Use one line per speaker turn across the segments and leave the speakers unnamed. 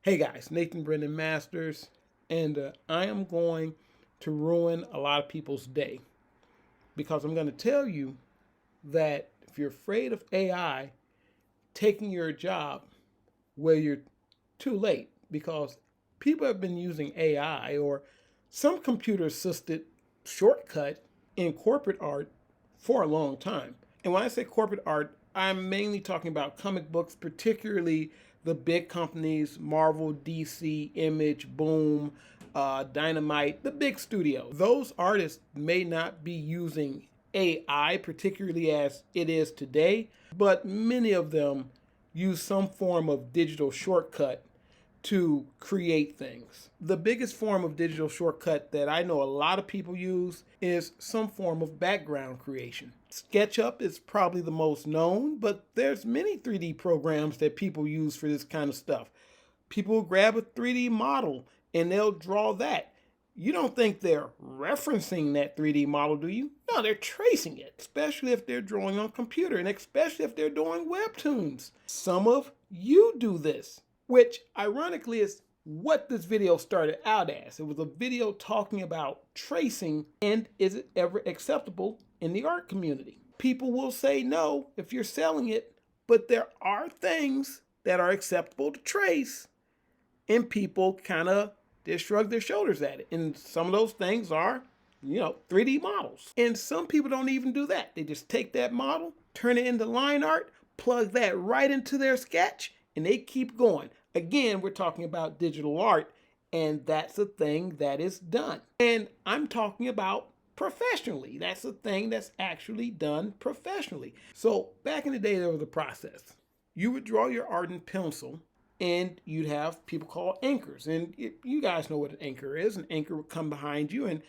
Hey guys, Nathan Brendan Masters, and I am going to ruin a lot of people's day because I'm going to tell you that if you're afraid of AI taking your job, well, you're too late because people have been using AI or some computer assisted shortcut in corporate art for a long time. And when I say corporate art, I'm mainly talking about comic books, particularly the big companies, Marvel, DC, Image, Boom, Dynamite, the big studios. Those artists may not be using AI, particularly as it is today, but many of them use some form of digital shortcut to create things. The biggest form of digital shortcut that I know a lot of people use is some form of background creation. SketchUp is probably the most known, but there's many 3D programs that people use for this kind of stuff. People grab a 3D model and they'll draw that. You don't think they're referencing that 3D model, do you? No, they're tracing it, especially if they're drawing on computer and especially if they're doing webtoons. Some of you do this, which ironically is what this video started out as. It was a video talking about tracing and is it ever acceptable in the art community. People will say no if you're selling it, but there are things that are acceptable to trace and people kind of just shrug their shoulders at it. And some of those things are, 3D models. And some people don't even do that. They just take that model, turn it into line art, plug that right into their sketch, and they keep going. Again, we're talking about digital art, and that's a thing that is done. And I'm talking about professionally. That's a thing that's actually done professionally. So back in the day, there was a process. You would draw your art in pencil, and you'd have people called anchors. And you guys know what an anchor is. An anchor would come behind you and,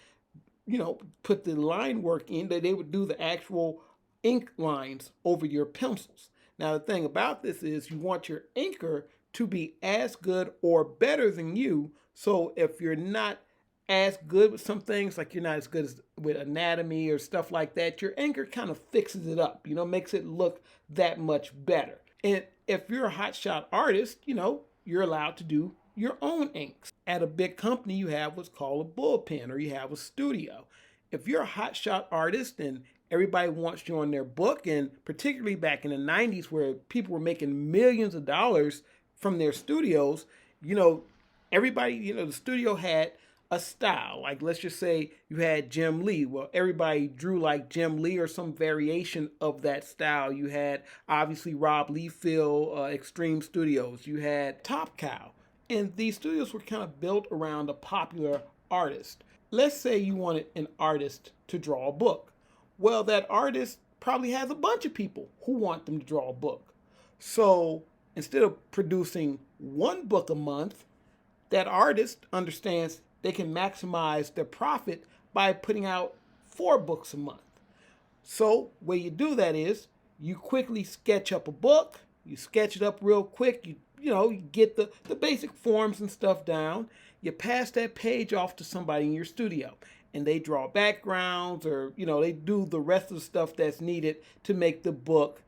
put the line work in. They would do the actual ink lines over your pencils. Now, the thing about this is you want your anchor to be as good or better than you. So if you're not as good with some things, like you're not as good as with anatomy or stuff like that, your anchor kind of fixes it up, makes it look that much better. And if you're a hotshot artist, you're allowed to do your own inks. At a big company, you have what's called a bullpen or you have a studio. If you're a hotshot artist and everybody wants you on their book, and particularly back in the 90s where people were making millions of dollars from their studios, everybody, the studio had a style. Like, let's just say you had Jim Lee. Well, everybody drew like Jim Lee or some variation of that style. You had obviously Rob Liefeld, Extreme Studios. You had Top Cow. And these studios were kind of built around a popular artist. Let's say you wanted an artist to draw a book. Well, that artist probably has a bunch of people who want them to draw a book. So instead of producing one book a month, that artist understands they can maximize their profit by putting out 4 books a month. So way you do that is you quickly sketch up a book, you sketch it up real quick, you get the basic forms and stuff down, you pass that page off to somebody in your studio and they draw backgrounds or, they do the rest of the stuff that's needed to make the book,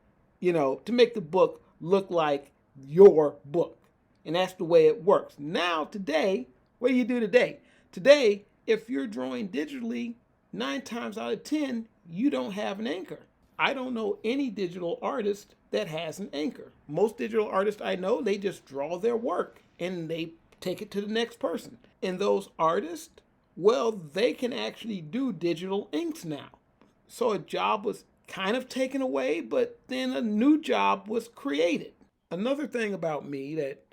look like your book. And that's the way it works. Now, today, what do you do today? Today, if you're drawing digitally, 9 times out of 10, you don't have an anchor. I don't know any digital artist that has an anchor. Most digital artists I know, they just draw their work and they take it to the next person. And those artists, well, they can actually do digital inks now. So a job was kind of taken away, but then a new job was created. Another thing about me that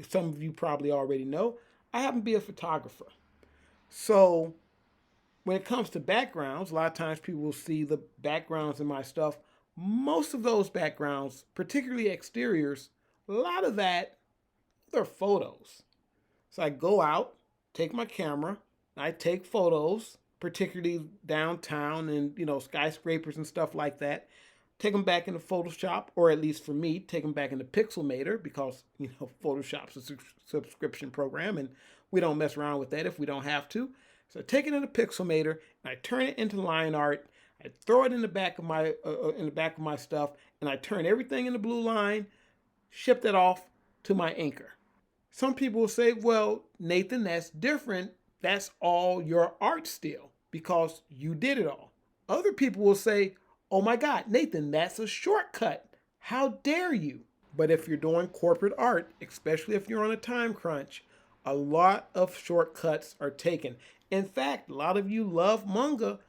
some of you probably already know, I happen to be a photographer. So when it comes to backgrounds, a lot of times people will see the backgrounds in my stuff. Most of those backgrounds, particularly exteriors, a lot of that, they're photos. So I go out, take my camera, I take photos, particularly downtown and, skyscrapers and stuff like that. Take them back into Photoshop, or at least for me, take them back into Pixelmator because, Photoshop's a subscription program and we don't mess around with that if we don't have to. So I take it into Pixelmator and I turn it into line art. I throw it in the back of my stuff and I turn everything into blue line, ship that off to my anchor. Some people will say, well, Nathan, that's different. That's all your art still because you did it all. Other people will say, oh my God, Nathan, that's a shortcut. How dare you? But if you're doing corporate art, especially if you're on a time crunch, a lot of shortcuts are taken. In fact, a lot of you love manga.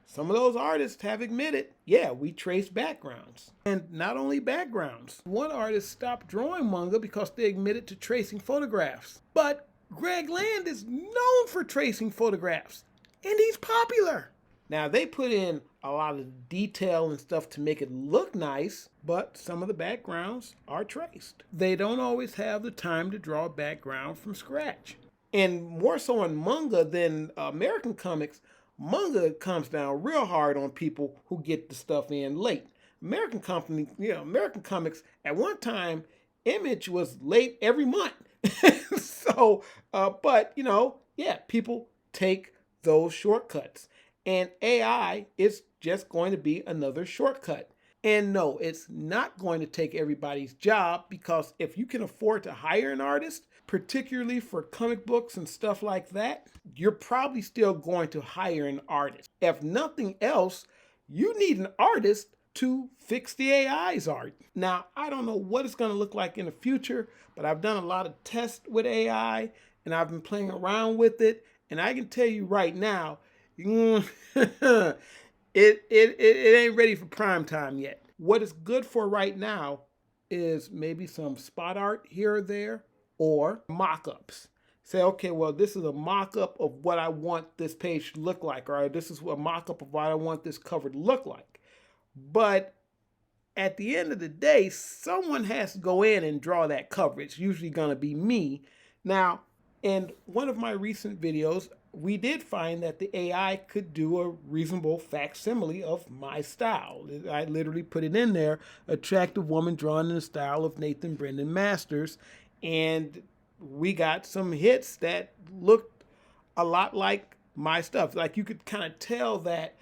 Some of those artists have admitted, yeah, we trace backgrounds. And not only backgrounds. One artist stopped drawing manga because they admitted to tracing photographs. But Greg Land is known for tracing photographs. And he's popular. Now, they put in a lot of detail and stuff to make it look nice, but some of the backgrounds are traced. They don't always have the time to draw a background from scratch. And more so in manga than American comics, manga comes down real hard on people who get the stuff in late. American comics, at one time, Image was late every month. So, but, people take those shortcuts. And AI is just going to be another shortcut. And no, it's not going to take everybody's job, because if you can afford to hire an artist, particularly for comic books and stuff like that, you're probably still going to hire an artist. If nothing else, you need an artist to fix the AI's art. Now, I don't know what it's going to look like in the future, but I've done a lot of tests with AI and I've been playing around with it. And I can tell you right now, it ain't ready for prime time yet. What it's good for right now is maybe some spot art here or there, or mock-ups. Say, okay, well, this is a mock-up of what I want this page to look like, or this is a mock-up of what I want this cover to look like. But at the end of the day, someone has to go in and draw that cover. It's usually going to be me. Now, in one of my recent videos, we did find that the AI could do a reasonable facsimile of my style. I literally put it in there, attractive woman drawn in the style of Nathan Brendan Masters, and we got some hits that looked a lot like my stuff. Like, you could kind of tell that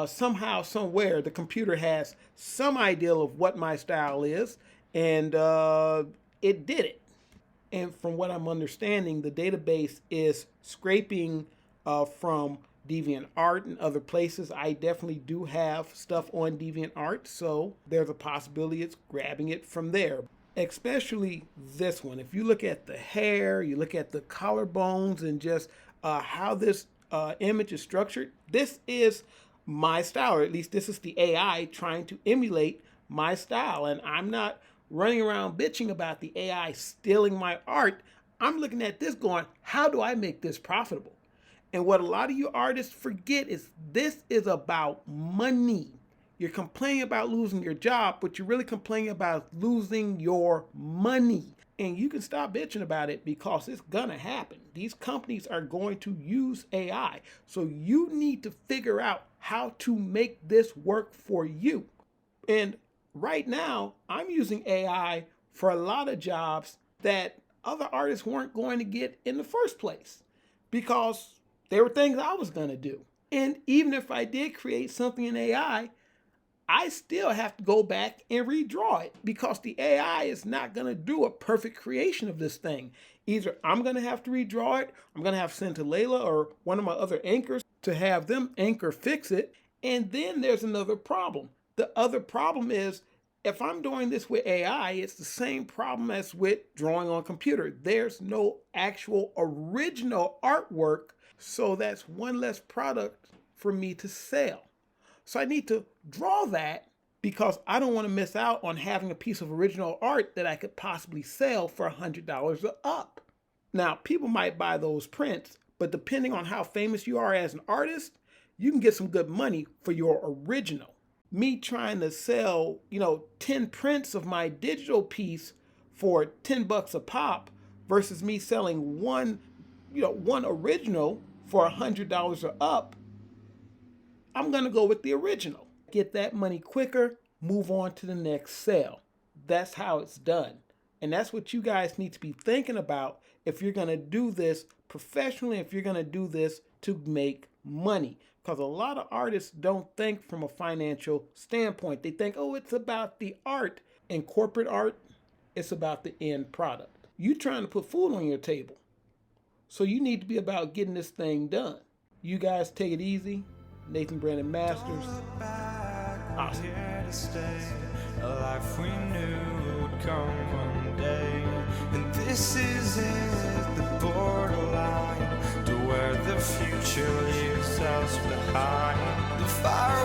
somehow, somewhere, the computer has some idea of what my style is, and it did it. And from what I'm understanding, the database is scraping from DeviantArt and other places. I definitely do have stuff on DeviantArt, so there's a possibility it's grabbing it from there. Especially this one. If you look at the hair, you look at the collarbones, and just how this image is structured, this is my style, or at least this is the AI trying to emulate my style. And I'm not running around bitching about the AI stealing my art. I'm looking at this going, how do I make this profitable? And what a lot of you artists forget is this is about money. You're complaining about losing your job, but you're really complaining about losing your money. And you can stop bitching about it, because it's gonna happen. These companies are going to use AI. So you need to figure out how to make this work for you. And right now, I'm using AI for a lot of jobs that other artists weren't going to get in the first place, because there were things I was going to do. And even if I did create something in AI, I still have to go back and redraw it, because the AI is not going to do a perfect creation of this thing. Either I'm going to have to redraw it, I'm going to have to send to Layla or one of my other anchors to have them anchor fix it. And then there's another problem. The other problem is, if I'm doing this with AI, it's the same problem as with drawing on computer. There's no actual original artwork, so that's one less product for me to sell. So I need to draw that, because I don't want to miss out on having a piece of original art that I could possibly sell for $100 or up. Now, people might buy those prints, but depending on how famous you are as an artist, you can get some good money for your original. Me trying to sell, 10 prints of my digital piece for $10 a pop versus me selling one original for $100 or up, I'm going to go with the original. Get that money quicker, move on to the next sale. That's how it's done. And that's what you guys need to be thinking about if you're going to do this professionally, if you're going to do this to make money. Because a lot of artists don't think from a financial standpoint. They think, oh, it's about the art. In corporate art, it's about the end product. You trying to put food on your table. So you need to be about getting this thing done. You guys take it easy. Nathan Brandon Masters. Awesome.
Here to stay, a life we knew would come one day. And this is it, the borderline to where the future leaves us behind. The fire